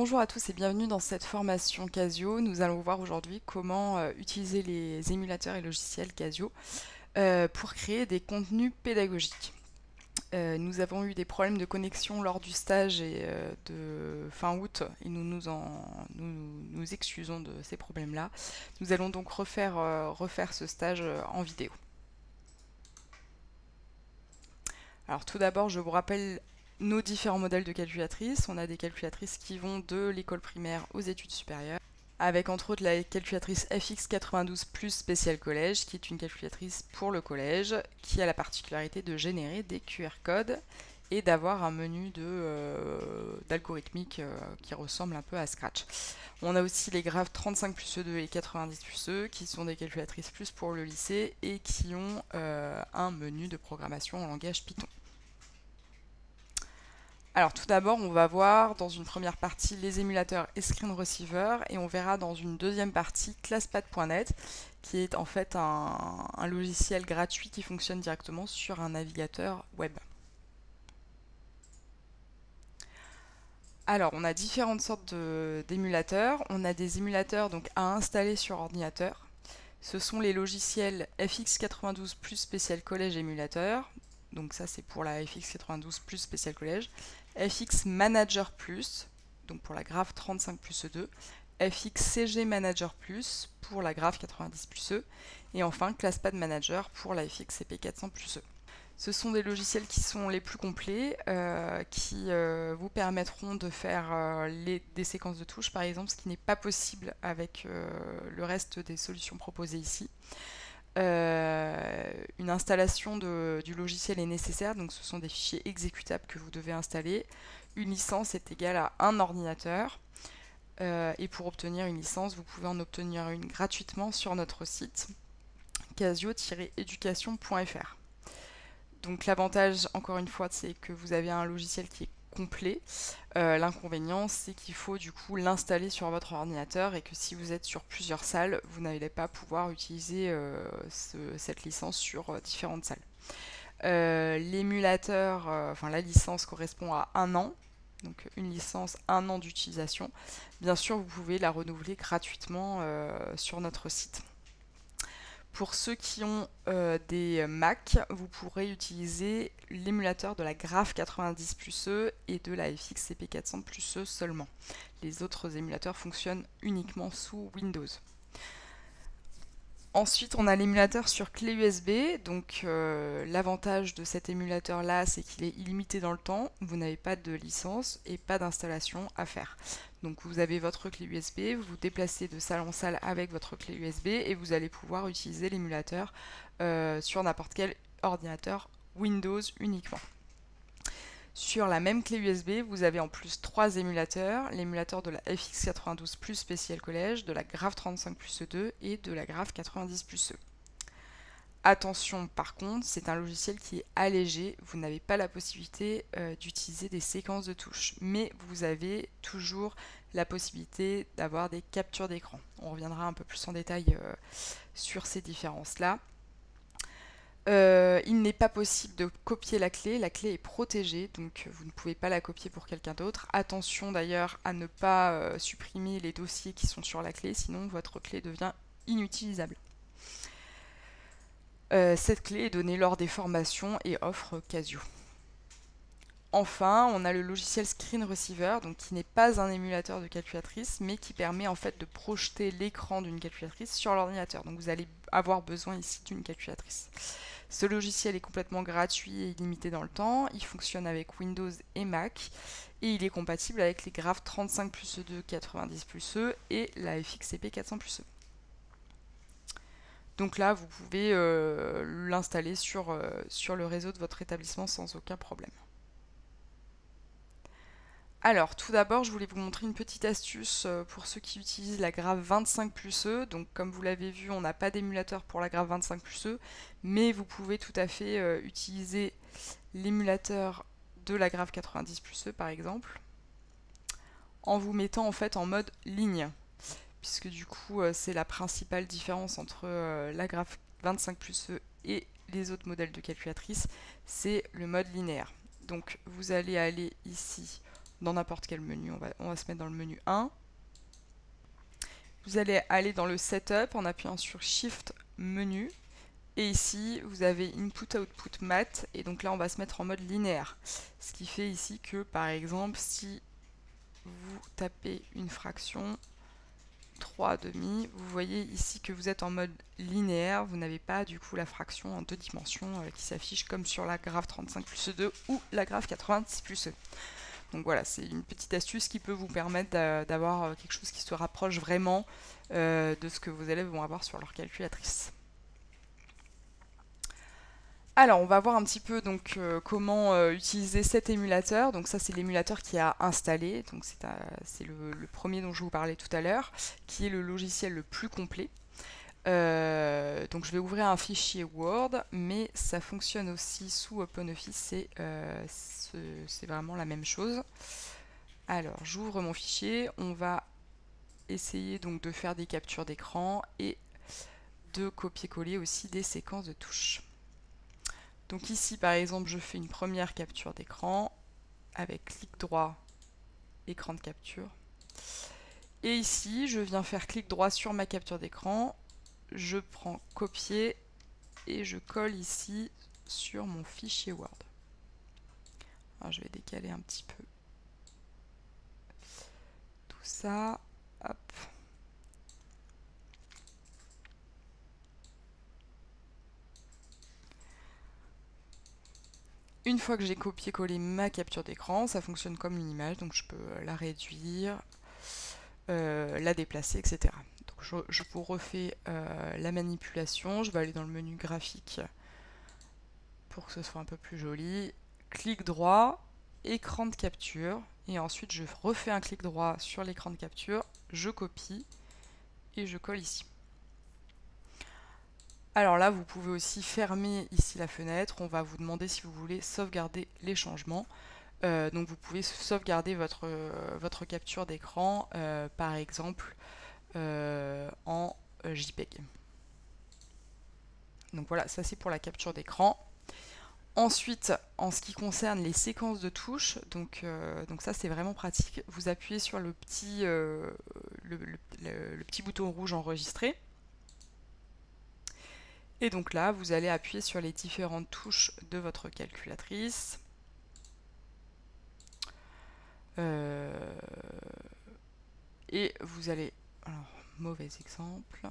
Bonjour à tous et bienvenue dans cette formation Casio. Nous allons voir aujourd'hui comment utiliser les émulateurs et logiciels Casio pour créer des contenus pédagogiques. Nous avons eu des problèmes de connexion lors du stage de fin août et nous excusons de ces problèmes-là. Nous allons donc refaire ce stage en vidéo. Alors tout d'abord, je vous rappelle nos différents modèles de calculatrices. On a des calculatrices qui vont de l'école primaire aux études supérieures, avec entre autres la calculatrice FX92 Plus Spécial Collège, qui est une calculatrice pour le collège, qui a la particularité de générer des QR codes et d'avoir un menu d'algorithmique qui ressemble un peu à Scratch. On a aussi les Graph 35 plus E2 et 90 plus E, qui sont des calculatrices plus pour le lycée et qui ont un menu de programmation en langage Python. Alors tout d'abord, on va voir dans une première partie les émulateurs et screen receiver et on verra dans une deuxième partie ClassPad.net qui est en fait un logiciel gratuit qui fonctionne directement sur un navigateur web. Alors on a différentes sortes d'émulateurs. On a des émulateurs donc à installer sur ordinateur. Ce sont les logiciels FX92 plus Spécial Collège Émulateur. Donc ça c'est pour la FX92 plus Spécial Collège. FX Manager Plus, donc pour la Graph 35 plus E2. FX CG Manager Plus pour la Graph 90 plus E. Et enfin ClassPad Manager pour la FX CP 400 plus E. Ce sont des logiciels qui sont les plus complets, qui vous permettront de faire des séquences de touches, par exemple, ce qui n'est pas possible avec le reste des solutions proposées ici. Une installation du logiciel est nécessaire, donc ce sont des fichiers exécutables que vous devez installer. Une licence est égale à un ordinateur. Et pour obtenir une licence, vous pouvez en obtenir une gratuitement sur notre site casio-education.fr. Donc l'avantage, encore une fois, c'est que vous avez un logiciel qui est complet. L'inconvénient, c'est qu'il faut du coup l'installer sur votre ordinateur et que si vous êtes sur plusieurs salles, vous n'allez pas pouvoir utiliser cette licence sur différentes salles. L'émulateur, enfin la licence correspond à 1 an. Donc une licence, 1 an d'utilisation. Bien sûr, vous pouvez la renouveler gratuitement sur notre site. Pour ceux qui ont des Mac, vous pourrez utiliser l'émulateur de la Graph 90 plus E et de la FX CP 400 plus E seulement. Les autres émulateurs fonctionnent uniquement sous Windows. Ensuite, on a l'émulateur sur clé USB. Donc, l'avantage de cet émulateur-là, c'est qu'il est illimité dans le temps. Vous n'avez pas de licence et pas d'installation à faire. Donc, vous avez votre clé USB, vous vous déplacez de salle en salle avec votre clé USB et vous allez pouvoir utiliser l'émulateur sur n'importe quel ordinateur Windows uniquement. Sur la même clé USB, vous avez en plus 3 émulateurs, l'émulateur de la FX92 plus Spécial Collège, de la Graph 35 plus E2 et de la Graph 90 plus E. Attention par contre, c'est un logiciel qui est allégé, vous n'avez pas la possibilité d'utiliser des séquences de touches, mais vous avez toujours la possibilité d'avoir des captures d'écran. On reviendra un peu plus en détail sur ces différences-là. Il n'est pas possible de copier la clé est protégée, donc vous ne pouvez pas la copier pour quelqu'un d'autre. Attention d'ailleurs à ne pas supprimer les dossiers qui sont sur la clé, sinon votre clé devient inutilisable. Cette clé est donnée lors des formations et offre Casio. Enfin, on a le logiciel Screen Receiver, donc qui n'est pas un émulateur de calculatrice, mais qui permet en fait de projeter l'écran d'une calculatrice sur l'ordinateur. Donc vous allez avoir besoin ici d'une calculatrice. Ce logiciel est complètement gratuit et illimité dans le temps. Il fonctionne avec Windows et Mac et il est compatible avec les Graph 35 plus E2 90 plus E et la FXCP 400 plus E. Donc là, vous pouvez l'installer sur le réseau de votre établissement sans aucun problème. Alors, tout d'abord, je voulais vous montrer une petite astuce pour ceux qui utilisent la Graph 25 plus E. Donc, comme vous l'avez vu, on n'a pas d'émulateur pour la Graph 25 plus E, mais vous pouvez tout à fait utiliser l'émulateur de la Graph 90 plus E, par exemple, en vous mettant en fait en mode ligne, puisque du coup, c'est la principale différence entre la Graph 25 plus E et les autres modèles de calculatrice, c'est le mode linéaire. Donc, vous allez aller ici dans n'importe quel menu. On va se mettre dans le menu 1. Vous allez aller dans le Setup en appuyant sur Shift Menu. Et ici, vous avez Input, Output, Math. Et donc là, on va se mettre en mode linéaire. Ce qui fait ici que, par exemple, si vous tapez une fraction 3/2, vous voyez ici que vous êtes en mode linéaire. Vous n'avez pas du coup la fraction en 2 dimensions qui s'affiche comme sur la graphe 35 plus 2 ou la graphe 86 plus E. Donc voilà, c'est une petite astuce qui peut vous permettre d'avoir quelque chose qui se rapproche vraiment de ce que vos élèves vont avoir sur leur calculatrice. Alors, on va voir un petit peu donc comment utiliser cet émulateur. Donc ça, c'est l'émulateur qui a installé. Donc c'est le premier dont je vous parlais tout à l'heure, qui est le logiciel le plus complet. Donc je vais ouvrir un fichier Word, mais ça fonctionne aussi sous OpenOffice. C'est vraiment la même chose. Alors, j'ouvre mon fichier. On va essayer donc de faire des captures d'écran et de copier-coller aussi des séquences de touches. Donc ici, par exemple, je fais une première capture d'écran avec clic droit, écran de capture. Et ici, je viens faire clic droit sur ma capture d'écran. Je prends copier et je colle ici sur mon fichier Word. Alors, je vais décaler un petit peu tout ça. Hop. Une fois que j'ai copié-collé ma capture d'écran, ça fonctionne comme une image, donc je peux la réduire, la déplacer, etc. Donc je vous refais la manipulation. Je vais aller dans le menu graphique pour que ce soit un peu plus joli. Clic droit, écran de capture, et ensuite je refais un clic droit sur l'écran de capture, je copie et je colle ici. Alors là, vous pouvez aussi fermer ici la fenêtre. On va vous demander si vous voulez sauvegarder les changements. Donc vous pouvez sauvegarder votre capture d'écran, par exemple, en JPEG. Donc voilà, ça c'est pour la capture d'écran. Ensuite, en ce qui concerne les séquences de touches, donc ça c'est vraiment pratique. Vous appuyez sur le petit bouton rouge enregistré. Et donc là, vous allez appuyer sur les différentes touches de votre calculatrice. Et vous allez... Alors, mauvais exemple.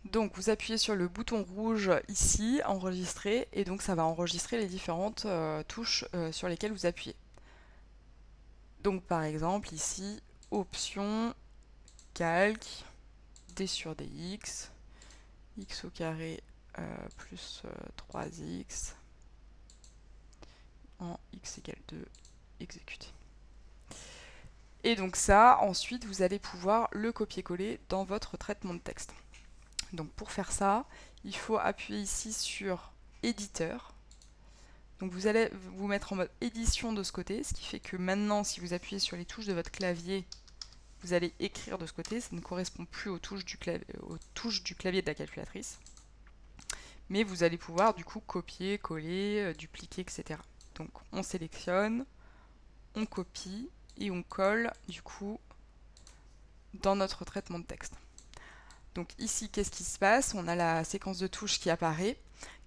Donc vous appuyez sur le bouton rouge ici, enregistrer, et donc ça va enregistrer les différentes touches sur lesquelles vous appuyez. Donc par exemple ici, option, calque, d sur dx, x au carré plus 3x, en x égale 2, exécuter. Et donc ça, ensuite, vous allez pouvoir le copier-coller dans votre traitement de texte. Donc pour faire ça, il faut appuyer ici sur éditeur. Donc vous allez vous mettre en mode édition de ce côté, ce qui fait que maintenant, si vous appuyez sur les touches de votre clavier, vous allez écrire de ce côté. Ça ne correspond plus aux touches du clavier de la calculatrice. Mais vous allez pouvoir du coup copier, coller, dupliquer, etc. Donc on sélectionne, on copie et on colle du coup dans notre traitement de texte. Donc ici, qu'est-ce qui se passe? On a la séquence de touches qui apparaît,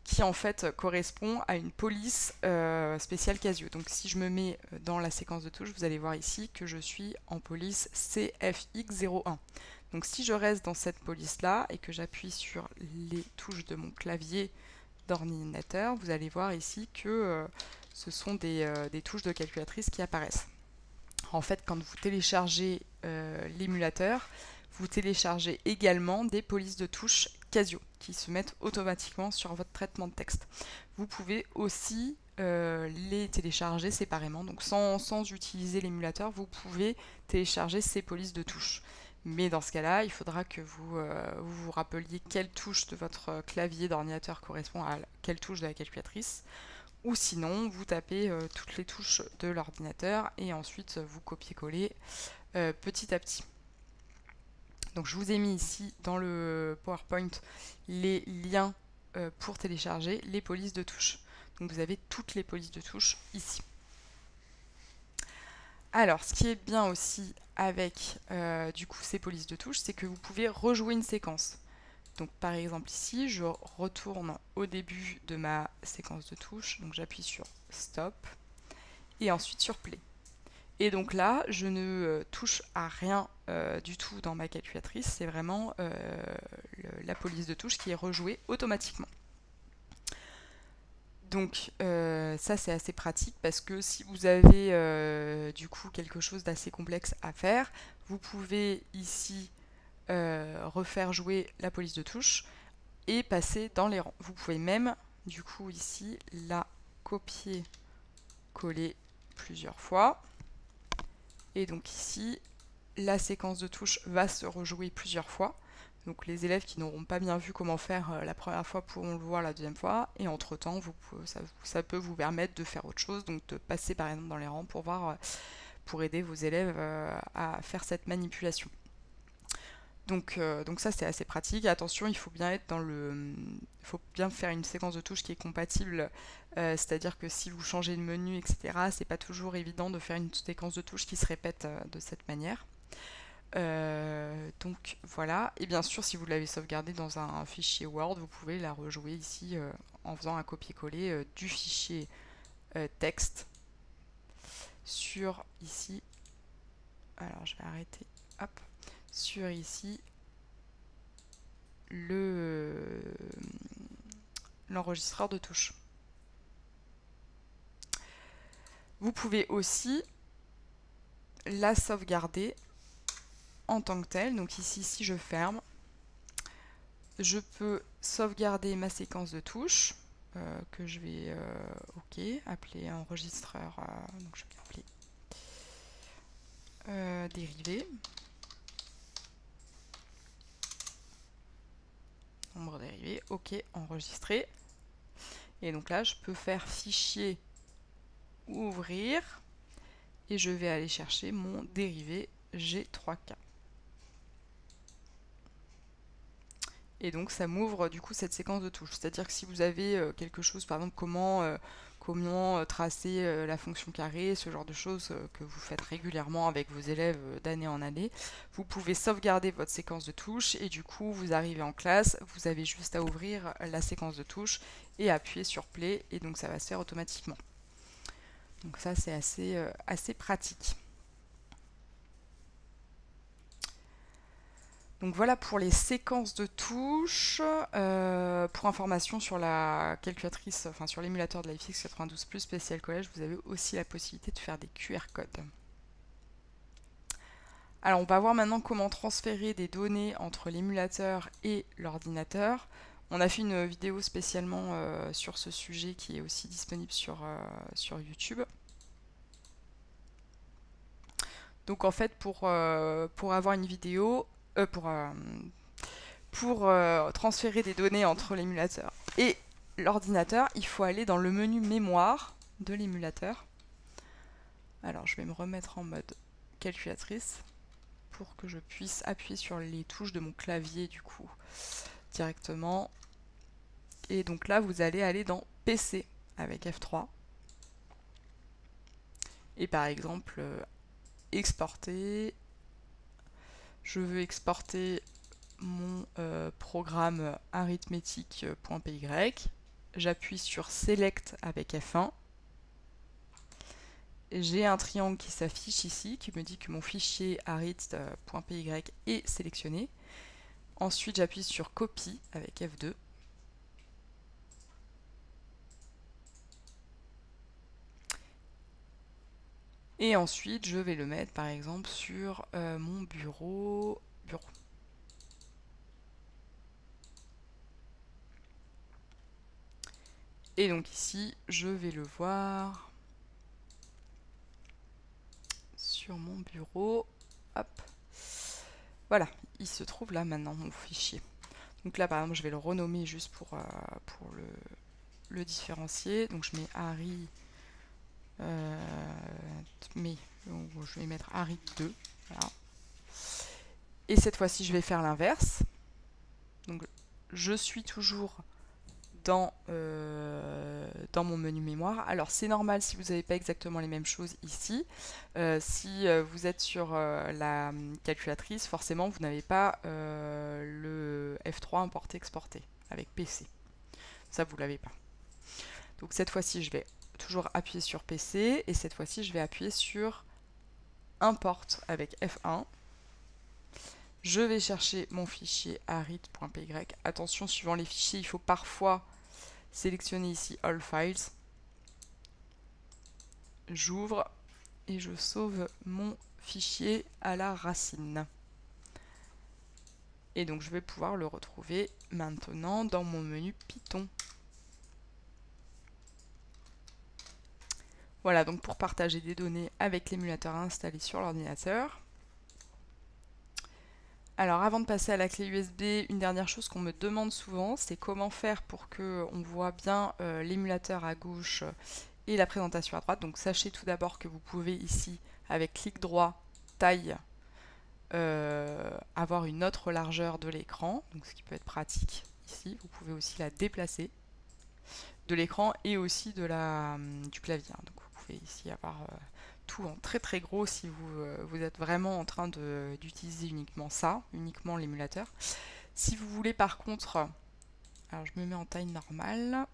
qui en fait correspond à une police spéciale Casio. Donc si je me mets dans la séquence de touches, vous allez voir ici que je suis en police CFX01. Donc si je reste dans cette police-là et que j'appuie sur les touches de mon clavier d'ordinateur, vous allez voir ici que ce sont des touches de calculatrice qui apparaissent. En fait, quand vous téléchargez l'émulateur, vous téléchargez également des polices de touches Casio qui se mettent automatiquement sur votre traitement de texte. Vous pouvez aussi les télécharger séparément, donc sans utiliser l'émulateur, vous pouvez télécharger ces polices de touches. Mais dans ce cas-là, il faudra que vous rappeliez quelle touche de votre clavier d'ordinateur correspond à quelle touche de la calculatrice, ou sinon vous tapez toutes les touches de l'ordinateur et ensuite vous copiez-collez petit à petit. Donc je vous ai mis ici dans le PowerPoint les liens pour télécharger les polices de touches. Donc vous avez toutes les polices de touches ici. Alors, ce qui est bien aussi avec du coup ces polices de touches, c'est que vous pouvez rejouer une séquence. Donc par exemple ici, je retourne au début de ma séquence de touches, donc j'appuie sur Stop et ensuite sur Play. Et donc là, je ne touche à rien du tout dans ma calculatrice, c'est vraiment la police de touche qui est rejouée automatiquement. Donc ça c'est assez pratique parce que si vous avez du coup quelque chose d'assez complexe à faire, vous pouvez ici refaire jouer la police de touche et passer dans les rangs. Vous pouvez même du coup ici la copier-coller plusieurs fois. Et donc ici, la séquence de touches va se rejouer plusieurs fois. Donc les élèves qui n'auront pas bien vu comment faire la première fois pourront le voir la deuxième fois. Et entre-temps, ça peut vous permettre de faire autre chose, donc de passer par exemple dans les rangs pour voir, pour aider vos élèves à faire cette manipulation. Donc ça c'est assez pratique. Attention, il faut bien être dans il faut bien faire une séquence de touches qui est compatible. C'est-à-dire que si vous changez de menu, etc., c'est pas toujours évident de faire une séquence de touches qui se répète de cette manière. Donc voilà. Et bien sûr, si vous l'avez sauvegardé dans un fichier Word, vous pouvez la rejouer ici en faisant un copier-coller du fichier texte sur ici. Alors je vais arrêter. Hop. Sur ici l'enregistreur de touches. Vous pouvez aussi la sauvegarder en tant que telle. Donc ici, si je ferme, je peux sauvegarder ma séquence de touches que je vais appeler enregistreur. Donc je vais appeler dérivé. Nombre dérivé, ok, enregistré. Et donc là, je peux faire fichier, ouvrir, et je vais aller chercher mon dérivé G3K. Et donc ça m'ouvre du coup cette séquence de touches. C'est-à-dire que si vous avez quelque chose, par exemple comment tracer la fonction carré, ce genre de choses que vous faites régulièrement avec vos élèves d'année en année, vous pouvez sauvegarder votre séquence de touches et du coup vous arrivez en classe, vous avez juste à ouvrir la séquence de touches et appuyer sur play et donc ça va se faire automatiquement. Donc ça c'est assez pratique. Donc voilà pour les séquences de touches. Pour information sur la calculatrice, enfin sur l'émulateur de LifeX 92+ spécial collège, vous avez aussi la possibilité de faire des QR codes. Alors on va voir maintenant comment transférer des données entre l'émulateur et l'ordinateur. On a fait une vidéo spécialement sur ce sujet qui est aussi disponible sur YouTube. Donc en fait pour avoir une vidéo, pour transférer des données entre l'émulateur et l'ordinateur, il faut aller dans le menu mémoire de l'émulateur. Alors je vais me remettre en mode calculatrice pour que je puisse appuyer sur les touches de mon clavier du coup directement. Et donc là vous allez aller dans PC avec F3 et par exemple exporter. Je veux exporter mon programme arithmétique.py. J'appuie sur Select avec F1. J'ai un triangle qui s'affiche ici, qui me dit que mon fichier arith.py est sélectionné. Ensuite, j'appuie sur Copy avec F2. Et ensuite, je vais le mettre par exemple sur mon bureau. Et donc ici, je vais le voir sur mon bureau. Hop. Voilà, il se trouve là maintenant mon fichier. Donc là par exemple, je vais le renommer juste pour le le différencier. Donc je mets Harry, je vais mettre Harry 2. Voilà. Et cette fois-ci, je vais faire l'inverse. Donc je suis toujours dans mon menu mémoire. Alors c'est normal si vous n'avez pas exactement les mêmes choses ici. Si vous êtes sur la calculatrice, forcément vous n'avez pas le F3 importer-exporter avec PC. Ça vous l'avez pas. Donc cette fois-ci je vais toujours appuyer sur PC et cette fois-ci je vais appuyer sur import avec F1. Je vais chercher mon fichier arid.py. Attention, suivant les fichiers, il faut parfois sélectionner ici All Files. J'ouvre et je sauve mon fichier à la racine. Et donc je vais pouvoir le retrouver maintenant dans mon menu Python. Voilà donc pour partager des données avec l'émulateur installé sur l'ordinateur. Alors avant de passer à la clé USB, une dernière chose qu'on me demande souvent, c'est comment faire pour qu'on voit bien l'émulateur à gauche et la présentation à droite. Donc sachez tout d'abord que vous pouvez ici, avec clic droit, taille, avoir une autre largeur de l'écran, donc ce qui peut être pratique ici. Vous pouvez aussi la déplacer de l'écran et aussi du clavier. Donc vous pouvez ici avoir tout en très très gros si vous êtes vraiment en train d'utiliser uniquement ça, uniquement l'émulateur. Si vous voulez par contre, alors je me mets en taille normale,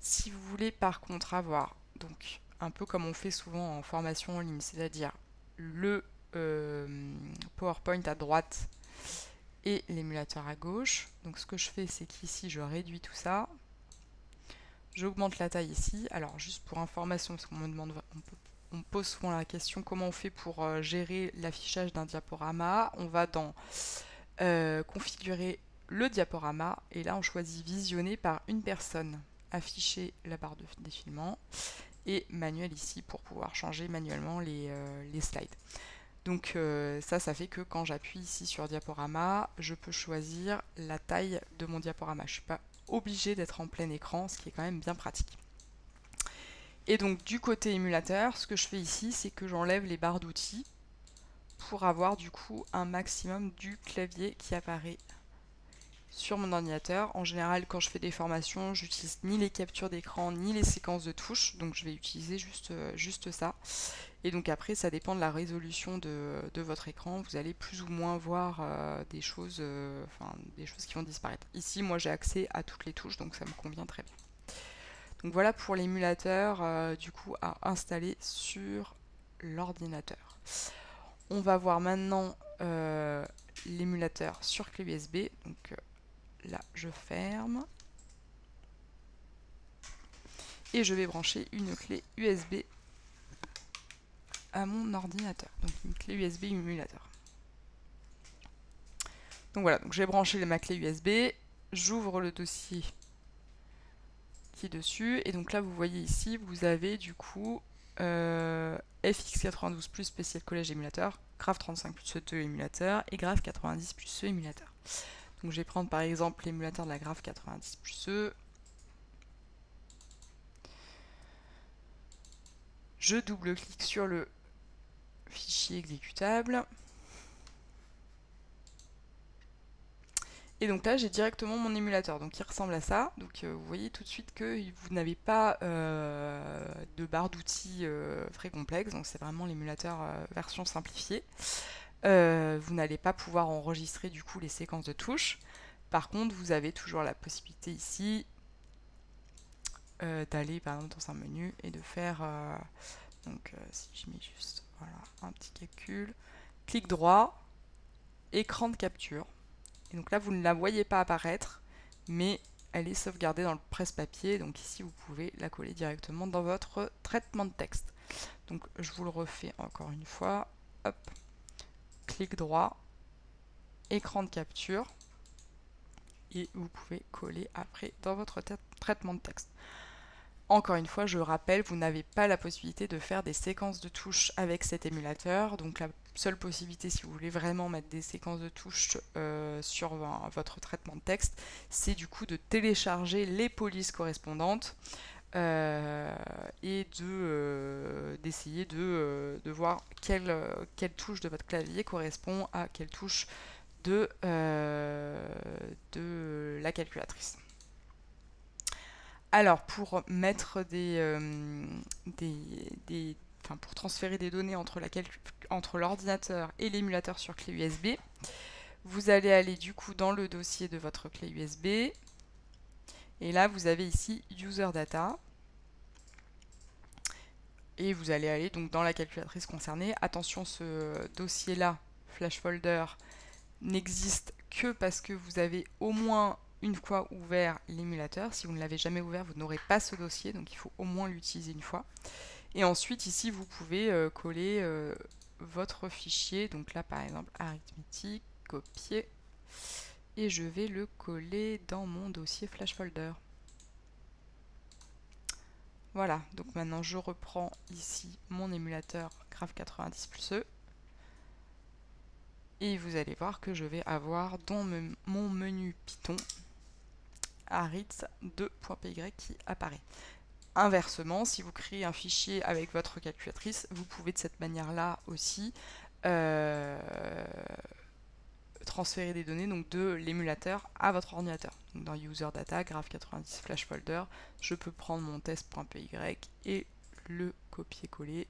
si vous voulez par contre avoir, donc un peu comme on fait souvent en formation en ligne, c'est-à-dire le PowerPoint à droite et l'émulateur à gauche, donc ce que je fais c'est qu'ici je réduis tout ça, j'augmente la taille ici. Alors juste pour information, parce qu'on me demande, on pose souvent la question comment on fait pour gérer l'affichage d'un diaporama. On va dans configurer le diaporama et là on choisit visionner par une personne, afficher la barre de défilement et manuel ici pour pouvoir changer manuellement les slides. Donc ça fait que quand j'appuie ici sur diaporama, je peux choisir la taille de mon diaporama. Je ne suis pas obligée d'être en plein écran, ce qui est quand même bien pratique. Et donc du côté émulateur, ce que je fais ici, c'est que j'enlève les barres d'outils pour avoir du coup un maximum du clavier qui apparaît sur mon ordinateur. En général, quand je fais des formations, j'utilise ni les captures d'écran ni les séquences de touches, donc je vais utiliser juste ça. Et donc après, ça dépend de la résolution de votre écran. Vous allez plus ou moins voir des choses qui vont disparaître. Ici, moi, j'ai accès à toutes les touches, donc ça me convient très bien. Donc voilà pour l'émulateur du coup à installer sur l'ordinateur. On va voir maintenant l'émulateur sur clé USB. Donc là, je ferme. Et je vais brancher une clé USB à mon ordinateur. Donc une clé USB émulateur. Donc voilà, donc j'ai branché ma clé USB. J'ouvre le dossier qui est dessus. Et donc là, vous voyez ici, vous avez du coup FX92 plus spécial collège émulateur, Graph 35 plus E2 émulateur et Graph 90 plus E émulateur. Donc je vais prendre par exemple l'émulateur de la Graph 90 plus E. Je double-clique sur le fichier exécutable. Et donc là, j'ai directement mon émulateur, donc il ressemble à ça. Donc vous voyez tout de suite que vous n'avez pas de barre d'outils très complexe, donc c'est vraiment l'émulateur version simplifiée. Vous n'allez pas pouvoir enregistrer du coup les séquences de touches. Par contre, vous avez toujours la possibilité ici d'aller par exemple dans un menu et de faire, si je mets juste voilà, un petit calcul, clic droit, écran de capture. Et donc là, vous ne la voyez pas apparaître, mais elle est sauvegardée dans le presse-papier. Donc ici, vous pouvez la coller directement dans votre traitement de texte. Donc je vous le refais encore une fois. Hop, clic droit, écran de capture. Et vous pouvez coller après dans votre traitement de texte. Encore une fois, je rappelle, vous n'avez pas la possibilité de faire des séquences de touches avec cet émulateur. Donc la seule possibilité, si vous voulez vraiment mettre des séquences de touches sur votre traitement de texte, c'est du coup de télécharger les polices correspondantes et d'essayer de voir quelle touche de votre clavier correspond à quelle touche de la calculatrice. Alors, pour mettre pour transférer des données entre l'ordinateur et l'émulateur sur clé USB, vous allez aller du coup dans le dossier de votre clé USB. Et là, vous avez ici User Data. Et vous allez aller donc dans la calculatrice concernée. Attention, ce dossier-là, Flash Folder, n'existe que parce que vous avez au moins une fois ouvert l'émulateur. Si vous ne l'avez jamais ouvert, vous n'aurez pas ce dossier, donc il faut au moins l'utiliser une fois. Et ensuite, ici, vous pouvez coller votre fichier. Donc là, par exemple, arithmétique, copier. Et je vais le coller dans mon dossier Flash Folder. Voilà, donc maintenant je reprends ici mon émulateur Graph90+E. Et vous allez voir que je vais avoir dans mon menu Python arith2.py qui apparaît. Inversement, si vous créez un fichier avec votre calculatrice, vous pouvez de cette manière-là aussi transférer des données donc, de l'émulateur à votre ordinateur. Donc, dans User Data, Graph90 Flash Folder, je peux prendre mon test.py et le copier-coller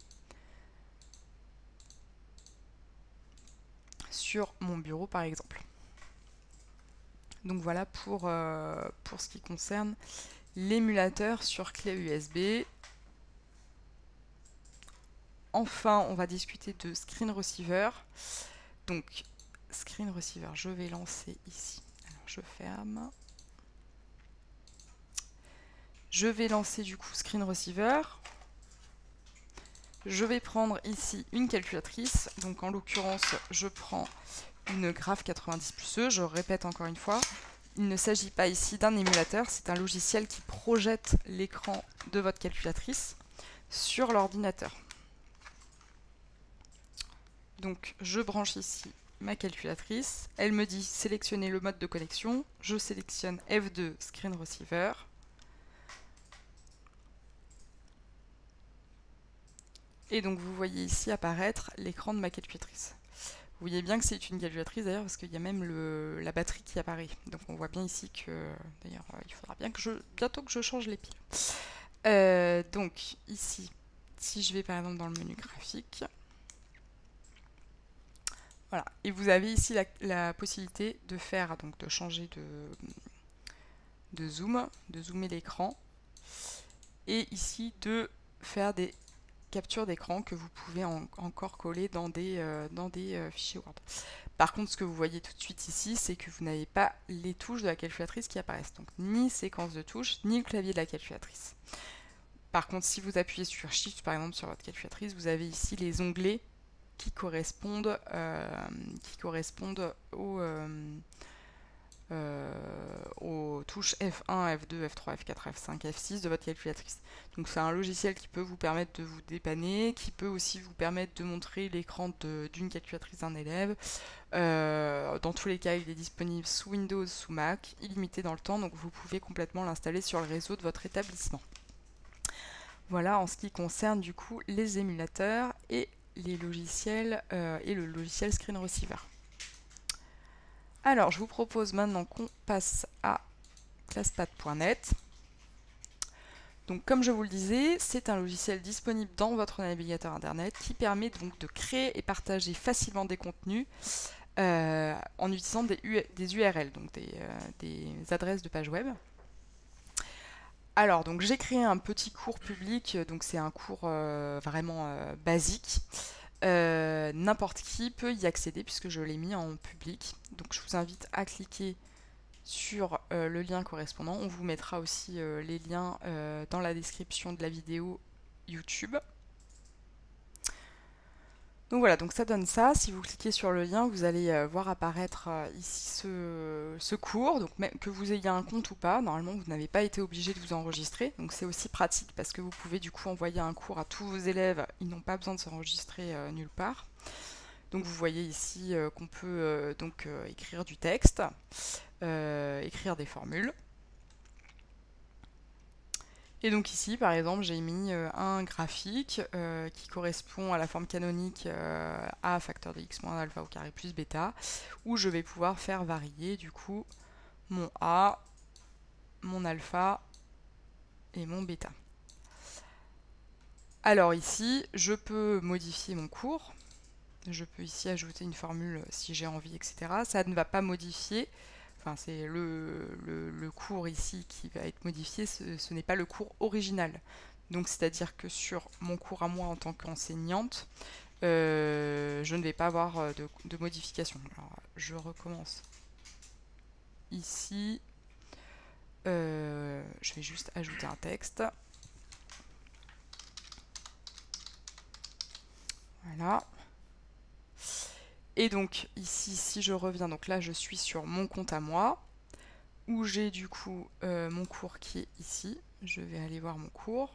sur mon bureau par exemple. Donc voilà pour ce qui concerne l'émulateur sur clé USB. Enfin, on va discuter de Screen Receiver. Donc, Screen Receiver, je vais lancer ici. Alors, je ferme. Je vais lancer du coup Screen Receiver. Je vais prendre ici une calculatrice. Donc, en l'occurrence, je prends une Graph90+E. Je répète encore une fois. Il ne s'agit pas ici d'un émulateur, c'est un logiciel qui projette l'écran de votre calculatrice sur l'ordinateur. Donc je branche ici ma calculatrice, elle me dit sélectionner le mode de connexion, je sélectionne F2 Screen Receiver. Et donc vous voyez ici apparaître l'écran de ma calculatrice. Vous voyez bien que c'est une calculatrice d'ailleurs parce qu'il y a même la batterie qui apparaît. Donc on voit bien ici que d'ailleurs il faudra bien bientôt que je change les piles. Donc ici, si je vais par exemple dans le menu graphique, voilà, et vous avez ici la possibilité de faire donc de changer de zoomer l'écran, et ici de faire des capture d'écran que vous pouvez encore coller dans des fichiers Word. Par contre, ce que vous voyez tout de suite ici, c'est que vous n'avez pas les touches de la calculatrice qui apparaissent. Donc, ni séquence de touches, ni le clavier de la calculatrice. Par contre, si vous appuyez sur Shift, par exemple, sur votre calculatrice, vous avez ici les onglets qui correspondent aux touches F1, F2, F3, F4, F5, F6 de votre calculatrice. Donc c'est un logiciel qui peut vous permettre de vous dépanner, qui peut aussi vous permettre de montrer l'écran d'une calculatrice d'un élève. Dans tous les cas, il est disponible sous Windows, sous Mac, illimité dans le temps, donc vous pouvez complètement l'installer sur le réseau de votre établissement. Voilà en ce qui concerne du coup les émulateurs et les logiciels et le logiciel Screen Receiver. Alors, je vous propose maintenant qu'on passe à ClassPad.net. Donc, comme je vous le disais, c'est un logiciel disponible dans votre navigateur internet qui permet donc de créer et partager facilement des contenus en utilisant des URL, donc des adresses de pages web. Alors, donc j'ai créé un petit cours public, donc c'est un cours vraiment basique. N'importe qui peut y accéder puisque je l'ai mis en public. Donc je vous invite à cliquer sur le lien correspondant. On vous mettra aussi les liens dans la description de la vidéo YouTube. Donc voilà, donc ça donne ça. Si vous cliquez sur le lien, vous allez voir apparaître ici ce cours. Donc même que vous ayez un compte ou pas, normalement vous n'avez pas été obligé de vous enregistrer. Donc c'est aussi pratique parce que vous pouvez du coup envoyer un cours à tous vos élèves. Ils n'ont pas besoin de s'enregistrer nulle part. Donc vous voyez ici qu'on peut écrire du texte, écrire des formules. Et donc ici, par exemple, j'ai mis un graphique qui correspond à la forme canonique A facteur de x moins alpha au carré plus bêta, où je vais pouvoir faire varier du coup mon A, mon alpha et mon bêta. Alors ici, je peux modifier mon cours. Je peux ici ajouter une formule si j'ai envie, etc. Ça ne va pas modifier. Enfin, c'est le cours ici qui va être modifié, ce n'est pas le cours original. Donc, c'est-à-dire que sur mon cours à moi en tant qu'enseignante, je ne vais pas avoir de modification. Alors, je recommence ici. Je vais juste ajouter un texte. Voilà. Et donc, ici, si je reviens, donc là, je suis sur mon compte à moi, où j'ai du coup mon cours qui est ici. Je vais aller voir mon cours.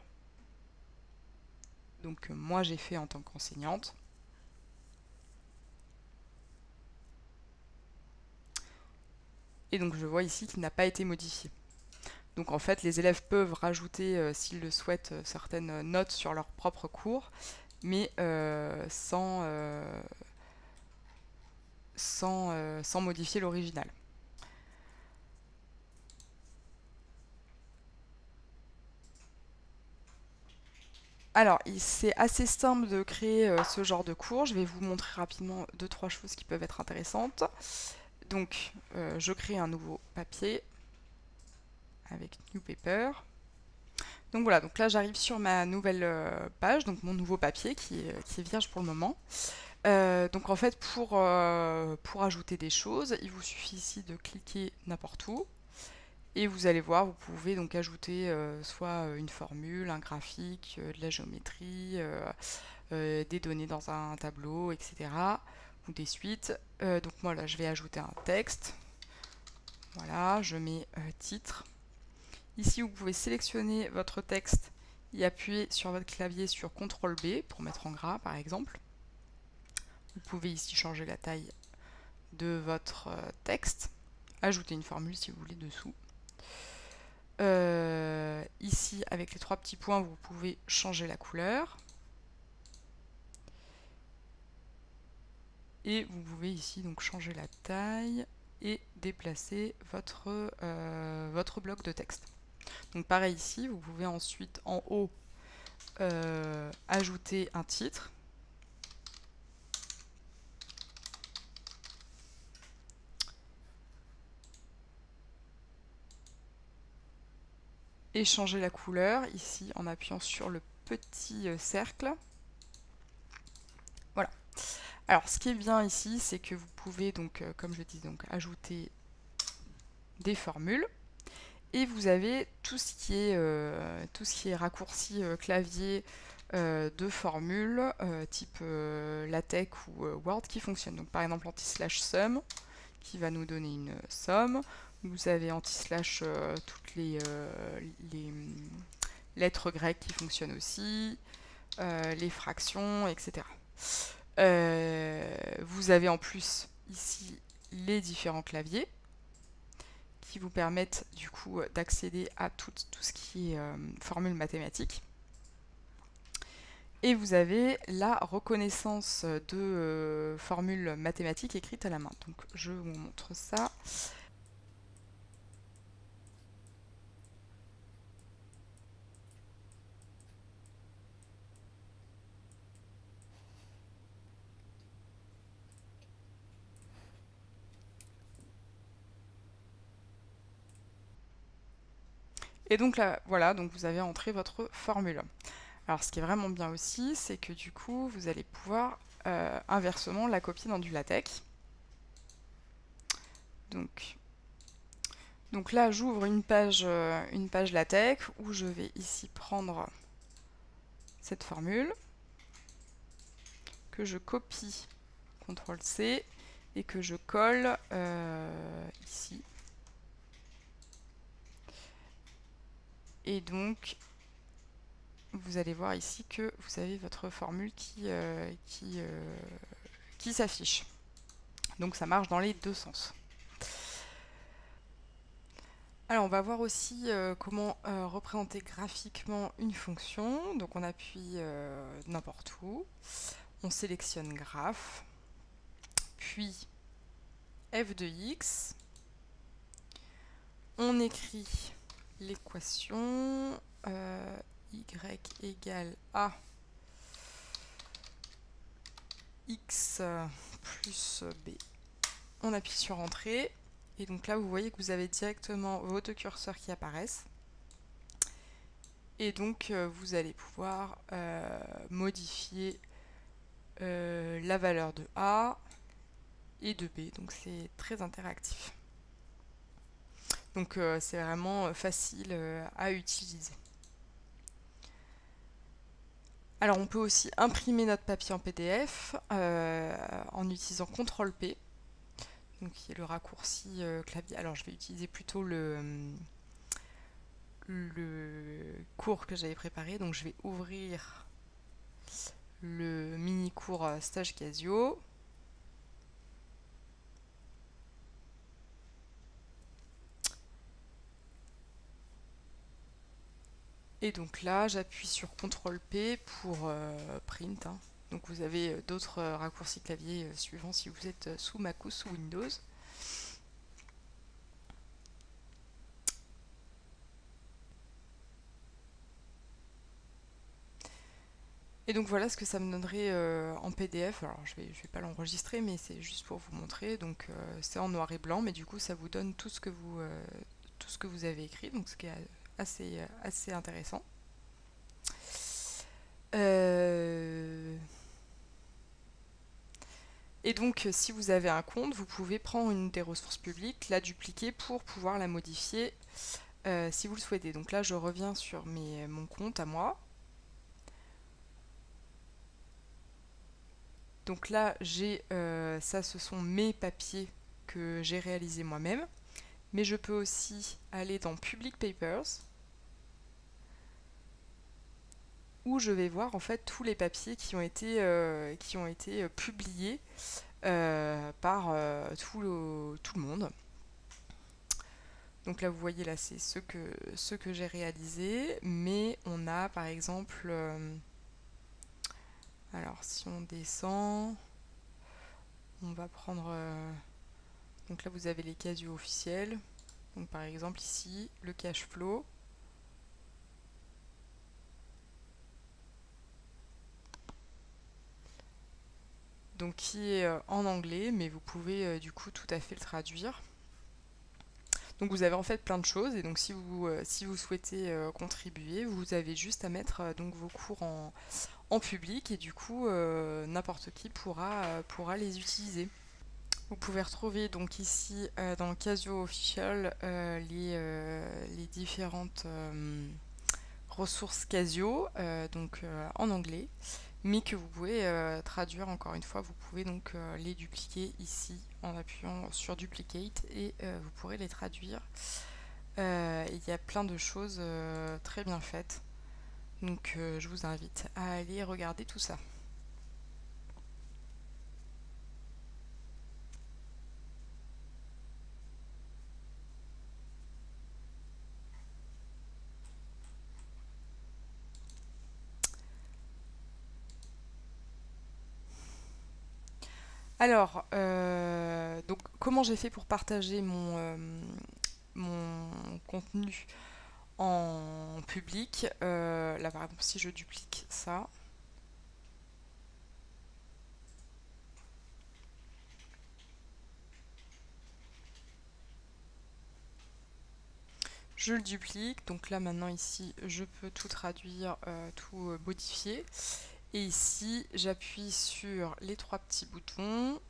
Donc moi j'ai fait en tant qu'enseignante. Et donc je vois ici qu'il n'a pas été modifié. Donc en fait les élèves peuvent rajouter s'ils le souhaitent certaines notes sur leur propre cours, mais sans modifier l'original. Alors, c'est assez simple de créer ce genre de cours. Je vais vous montrer rapidement 2-3 choses qui peuvent être intéressantes. Donc, je crée un nouveau papier avec New Paper. Donc voilà, donc là j'arrive sur ma nouvelle page, donc mon nouveau papier qui est vierge pour le moment. Donc en fait pour ajouter des choses, il vous suffit ici de cliquer n'importe où. Et vous allez voir, vous pouvez donc ajouter soit une formule, un graphique, de la géométrie, des données dans un tableau, etc. Ou des suites. Donc moi là je vais ajouter un texte. Voilà, je mets titre. Ici vous pouvez sélectionner votre texte et appuyer sur votre clavier sur CTRL B pour mettre en gras par exemple. Vous pouvez ici changer la taille de votre texte, ajouter une formule si vous voulez dessous. Ici, avec les 3 petits points, vous pouvez changer la couleur. Et vous pouvez ici donc changer la taille et déplacer votre bloc de texte. Donc pareil ici, vous pouvez ensuite en haut ajouter un titre. Et changer la couleur ici en appuyant sur le petit cercle. Voilà. Alors ce qui est bien ici, c'est que vous pouvez donc, comme je dis, donc ajouter des formules et vous avez tout ce qui est raccourci clavier de formules type LaTeX ou Word qui fonctionne. Donc par exemple anti/sum qui va nous donner une somme. Vous avez anti/ toutes les lettres grecques qui fonctionnent aussi, les fractions, etc. Vous avez en plus ici les différents claviers qui vous permettent du coup d'accéder à tout ce qui est formule mathématique. Et vous avez la reconnaissance de formules mathématiques écrites à la main. Donc je vous montre ça. Et donc là, voilà, donc vous avez entré votre formule. Alors ce qui est vraiment bien aussi, c'est que du coup, vous allez pouvoir inversement la copier dans du LaTeX. Donc là, j'ouvre une page LaTeX où je vais ici prendre cette formule que je copie, CTRL-C, et que je colle ici. Et donc, vous allez voir ici que vous avez votre formule qui s'affiche. Donc ça marche dans les deux sens. Alors on va voir aussi comment représenter graphiquement une fonction. Donc on appuie n'importe où, on sélectionne graphe, puis f de x, on écrit l'équation y égale a x plus b. On appuie sur entrée et donc là vous voyez que vous avez directement vos autocurseurs qui apparaissent et donc vous allez pouvoir modifier la valeur de a et de b, donc c'est très interactif. Donc c'est vraiment facile à utiliser. Alors on peut aussi imprimer notre papier en PDF en utilisant CTRL-P, donc qui est le raccourci clavier. Alors je vais utiliser plutôt le cours que j'avais préparé, donc je vais ouvrir le mini cours stage Casio. Et donc là, j'appuie sur CTRL-P pour print. Hein. Donc vous avez d'autres raccourcis clavier suivants si vous êtes sous Mac ou sous Windows. Et donc voilà ce que ça me donnerait en PDF. Alors je vais pas l'enregistrer, mais c'est juste pour vous montrer. Donc c'est en noir et blanc, mais du coup ça vous donne tout ce que vous avez écrit, donc ce qui est assez intéressant. Et donc si vous avez un compte, vous pouvez prendre une des ressources publiques, la dupliquer pour pouvoir la modifier si vous le souhaitez. Donc là je reviens sur mon compte à moi. Donc là, ça, ce sont mes papiers que j'ai réalisés moi-même. Mais je peux aussi aller dans Public Papers, où je vais voir en fait tous les papiers qui ont été publiés par tout le monde. Donc là, vous voyez, là, c'est ceux que j'ai réalisés. Mais on a, par exemple... alors, si on descend, on va prendre... donc là, vous avez les Casio officiels. Donc par exemple ici, le cash flow. Donc qui est en anglais, mais vous pouvez du coup tout à fait le traduire. Donc vous avez en fait plein de choses, et donc si vous souhaitez contribuer, vous avez juste à mettre donc vos cours en public, et du coup n'importe qui pourra les utiliser. Vous pouvez retrouver donc ici dans le Casio Official les différentes ressources Casio, donc en anglais, mais que vous pouvez traduire encore une fois. Vous pouvez donc les dupliquer ici en appuyant sur Duplicate et vous pourrez les traduire. Il y a plein de choses très bien faites, donc je vous invite à aller regarder tout ça. Alors, donc comment j'ai fait pour partager mon contenu en public? Là par exemple, si je duplique ça, je le duplique, donc là maintenant ici je peux tout traduire, tout modifier. Et ici, j'appuie sur les trois petits boutons,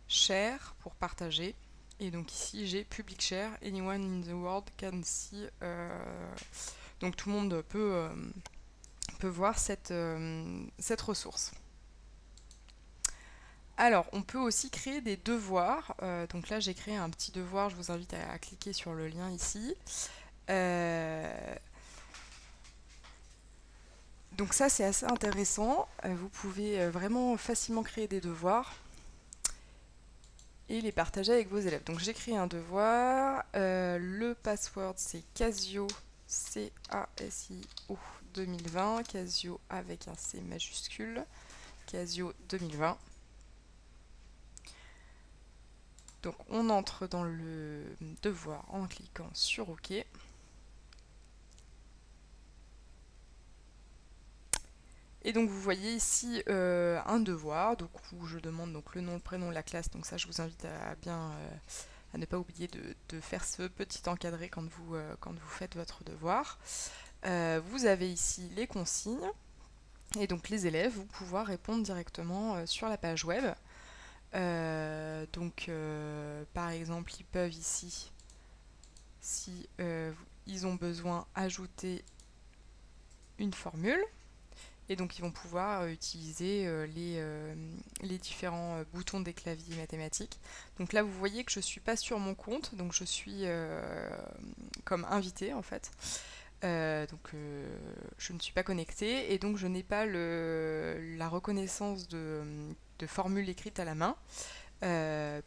Share pour partager. Et donc ici, j'ai Public Share, Anyone in the world can see. Donc tout le monde peut voir cette ressource. Alors, on peut aussi créer des devoirs. Donc là, j'ai créé un petit devoir. Je vous invite à cliquer sur le lien ici. Donc ça, c'est assez intéressant. Vous pouvez vraiment facilement créer des devoirs et les partager avec vos élèves. Donc j'ai créé un devoir. Le password, c'est Casio, C-A-S-I-O 2020. Casio avec un C majuscule. Casio 2020. Donc on entre dans le devoir en cliquant sur OK. Et donc vous voyez ici un devoir, donc où je demande donc le nom, le prénom, la classe. Donc ça, je vous invite à bien à ne pas oublier de faire ce petit encadré quand vous faites votre devoir. Vous avez ici les consignes. Et donc les élèves vont pouvoir répondre directement sur la page web. Par exemple, ils peuvent ici, si ils ont besoin, ajouter une formule. Et donc ils vont pouvoir utiliser les différents boutons des claviers mathématiques. Donc là vous voyez que je ne suis pas sur mon compte, donc je suis comme invité en fait. Je ne suis pas connectée et donc je n'ai pas la reconnaissance de formule écrite à la main.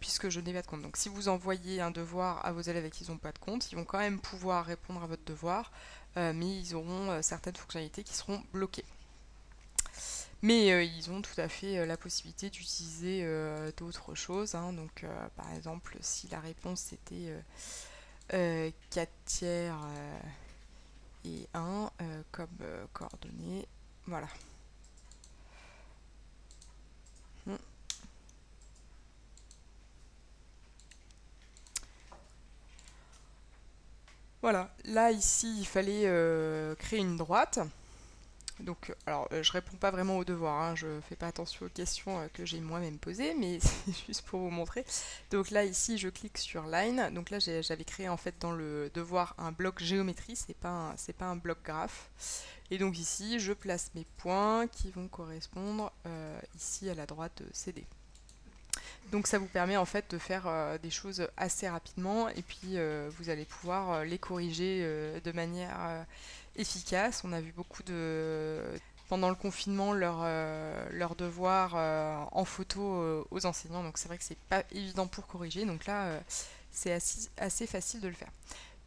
Puisque je n'ai pas de compte. Donc si vous envoyez un devoir à vos élèves et qu'ils n'ont pas de compte, ils vont quand même pouvoir répondre à votre devoir, mais ils auront certaines fonctionnalités qui seront bloquées. Mais ils ont tout à fait la possibilité d'utiliser d'autres choses. Hein. Donc, par exemple, si la réponse était 4 tiers et 1 comme coordonnées, voilà. Hmm. Voilà, là ici il fallait créer une droite. Donc, alors, je réponds pas vraiment aux devoirs, hein, je fais pas attention aux questions que j'ai moi-même posées, mais c'est juste pour vous montrer. Donc là, ici, je clique sur Line. Donc là, j'avais créé en fait dans le devoir un bloc géométrie, c'est pas un bloc graphe. Et donc ici, je place mes points qui vont correspondre ici à la droite CD. Donc ça vous permet en fait de faire des choses assez rapidement et puis vous allez pouvoir les corriger de manière efficace. On a vu beaucoup de pendant le confinement leurs devoirs en photo aux enseignants, donc c'est vrai que c'est pas évident pour corriger. Donc là c'est assez facile de le faire.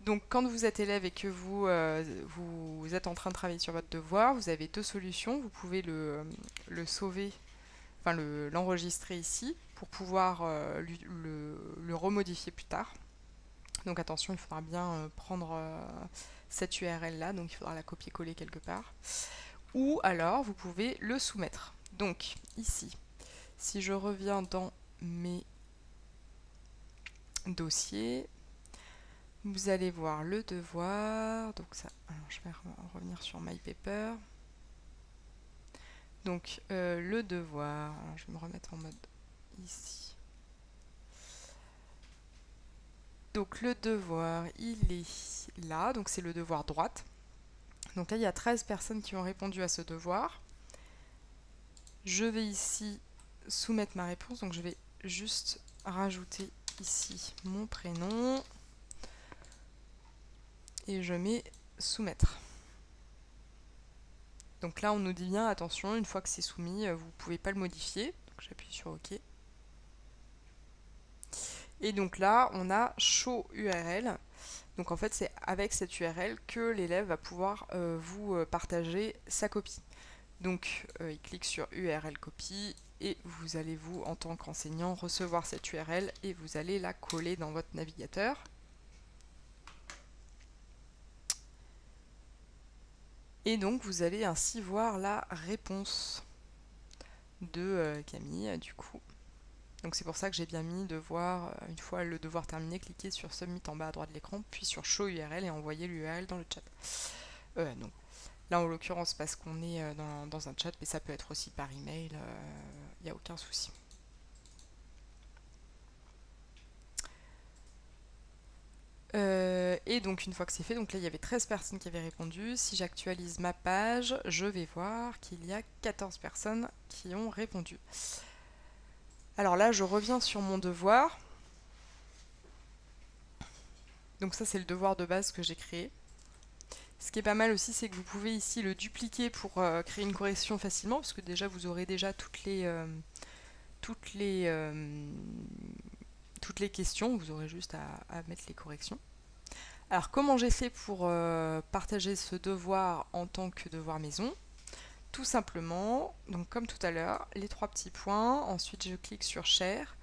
Donc quand vous êtes élève et que vous êtes en train de travailler sur votre devoir, vous avez deux solutions. Vous pouvez le sauver, enfin l'enregistrer ici pour pouvoir le remodifier plus tard. Donc attention, il faudra bien prendre cette URL là, donc il faudra la copier-coller quelque part. Ou alors vous pouvez le soumettre. Donc ici, si je reviens dans mes dossiers, vous allez voir le devoir. Donc ça, alors je vais revenir sur My Paper. Donc le devoir, alors je vais me remettre en mode ici. Donc le devoir, il est là, donc c'est le devoir droite. Donc là, il y a 13 personnes qui ont répondu à ce devoir. Je vais ici soumettre ma réponse, donc je vais juste rajouter ici mon prénom et je mets soumettre. Donc là, on nous dit bien, attention, une fois que c'est soumis, vous ne pouvez pas le modifier. Donc j'appuie sur OK. Et donc là, on a show URL. Donc en fait, c'est avec cette URL que l'élève va pouvoir vous partager sa copie. Donc il clique sur URL copie et vous allez vous, en tant qu'enseignant, recevoir cette URL et vous allez la coller dans votre navigateur. Et donc vous allez ainsi voir la réponse de Camille du coup. Donc c'est pour ça que j'ai bien mis devoir, une fois le devoir terminé, cliquer sur Submit en bas à droite de l'écran, puis sur Show URL et envoyer l'URL dans le chat. Donc, là en l'occurrence parce qu'on est dans un chat, mais ça peut être aussi par email, il n'y a aucun souci. Et donc une fois que c'est fait, donc là il y avait 13 personnes qui avaient répondu. Si j'actualise ma page, je vais voir qu'il y a 14 personnes qui ont répondu. Alors là, je reviens sur mon devoir. Donc ça, c'est le devoir de base que j'ai créé. Ce qui est pas mal aussi, c'est que vous pouvez ici le dupliquer pour créer une correction facilement, parce que déjà, vous aurez déjà toutes les, euh, toutes les questions. Vous aurez juste à mettre les corrections. Alors, comment j'ai fait pour partager ce devoir en tant que devoir maison? Tout simplement, donc comme tout à l'heure, les trois petits points. Ensuite, je clique sur Share.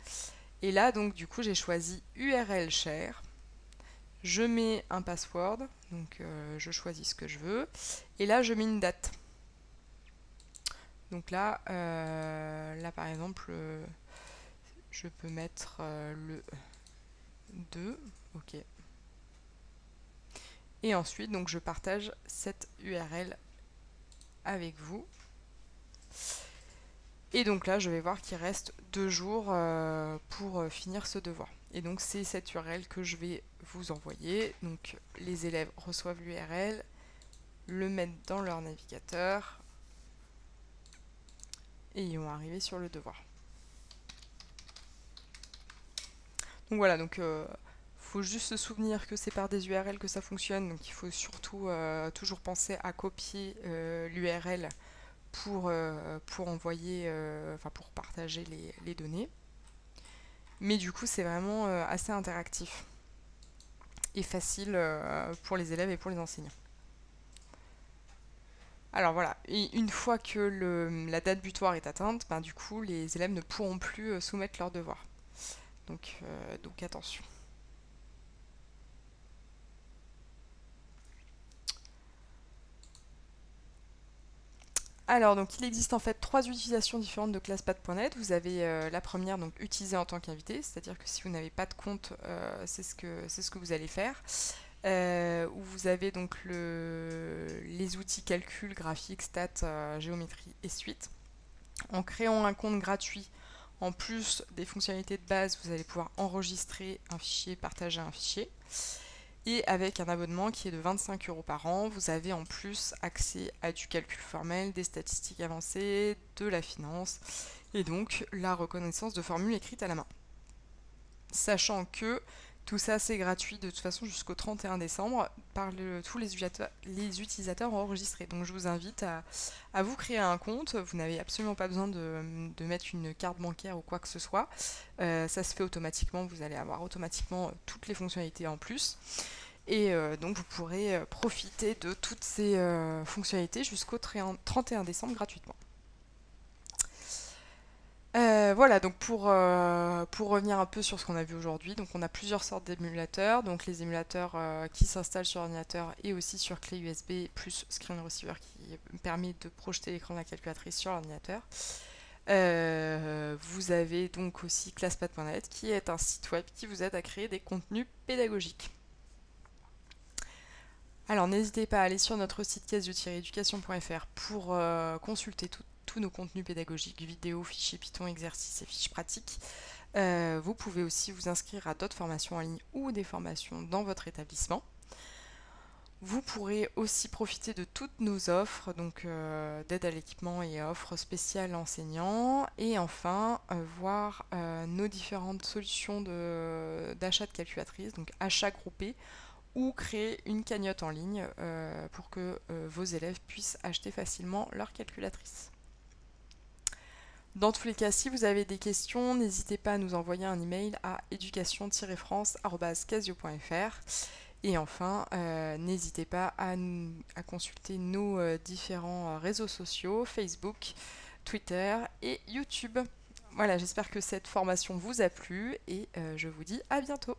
Et là, donc, du coup, j'ai choisi URL Share. Je mets un password, donc je choisis ce que je veux. Et là, je mets une date. Donc là, par exemple, je peux mettre le 2. Ok. Et ensuite, donc, je partage cette URL avec vous. Et donc là, je vais voir qu'il reste 2 jours pour finir ce devoir. Et donc c'est cette URL que je vais vous envoyer. Donc les élèves reçoivent l'URL, le mettent dans leur navigateur et ils vont arriver sur le devoir. Donc voilà, donc faut juste se souvenir que c'est par des URL que ça fonctionne. Donc il faut surtout toujours penser à copier l'URL pour envoyer, enfin pour partager les données. Mais du coup, c'est vraiment assez interactif et facile pour les élèves et pour les enseignants. Alors voilà, et une fois que la date butoir est atteinte, ben, du coup, les élèves ne pourront plus soumettre leurs devoirs. Donc attention. Alors, donc il existe en fait 3 utilisations différentes de ClassPad.net. Vous avez la première, donc utiliser en tant qu'invité, c'est-à-dire que si vous n'avez pas de compte, c'est ce que vous allez faire. Où vous avez donc les outils calcul, graphique, stats, géométrie et suite. En créant un compte gratuit, en plus des fonctionnalités de base, vous allez pouvoir enregistrer un fichier, partager un fichier. Et avec un abonnement qui est de 25 € par an, vous avez en plus accès à du calcul formel, des statistiques avancées, de la finance et donc la reconnaissance de formules écrites à la main. Sachant que tout ça c'est gratuit de toute façon jusqu'au 31 décembre par tous les utilisateurs enregistrés. Donc je vous invite à vous créer un compte. Vous n'avez absolument pas besoin de mettre une carte bancaire ou quoi que ce soit. Ça se fait automatiquement, vous allez avoir automatiquement toutes les fonctionnalités en plus. Et donc vous pourrez profiter de toutes ces fonctionnalités jusqu'au 31 décembre gratuitement. Voilà, donc pour revenir un peu sur ce qu'on a vu aujourd'hui, donc on a plusieurs sortes d'émulateurs, donc les émulateurs qui s'installent sur ordinateur et aussi sur clé USB plus Screen Receiver qui permet de projeter l'écran de la calculatrice sur l'ordinateur. Vous avez donc aussi ClassPad.net qui est un site web qui vous aide à créer des contenus pédagogiques. Alors n'hésitez pas à aller sur notre site casio-education.fr pour consulter tous nos contenus pédagogiques, vidéos, fichiers Python, exercices et fiches pratiques. Vous pouvez aussi vous inscrire à d'autres formations en ligne ou des formations dans votre établissement. Vous pourrez aussi profiter de toutes nos offres, donc d'aide à l'équipement et offres spéciales enseignants. Et enfin, voir nos différentes solutions d'achat de calculatrices, donc achat groupé, ou créer une cagnotte en ligne pour que vos élèves puissent acheter facilement leur calculatrice. Dans tous les cas, si vous avez des questions, n'hésitez pas à nous envoyer un email à education-france@casio.fr. Et enfin, n'hésitez pas à consulter nos différents réseaux sociaux, Facebook, Twitter et YouTube. Voilà, j'espère que cette formation vous a plu et je vous dis à bientôt.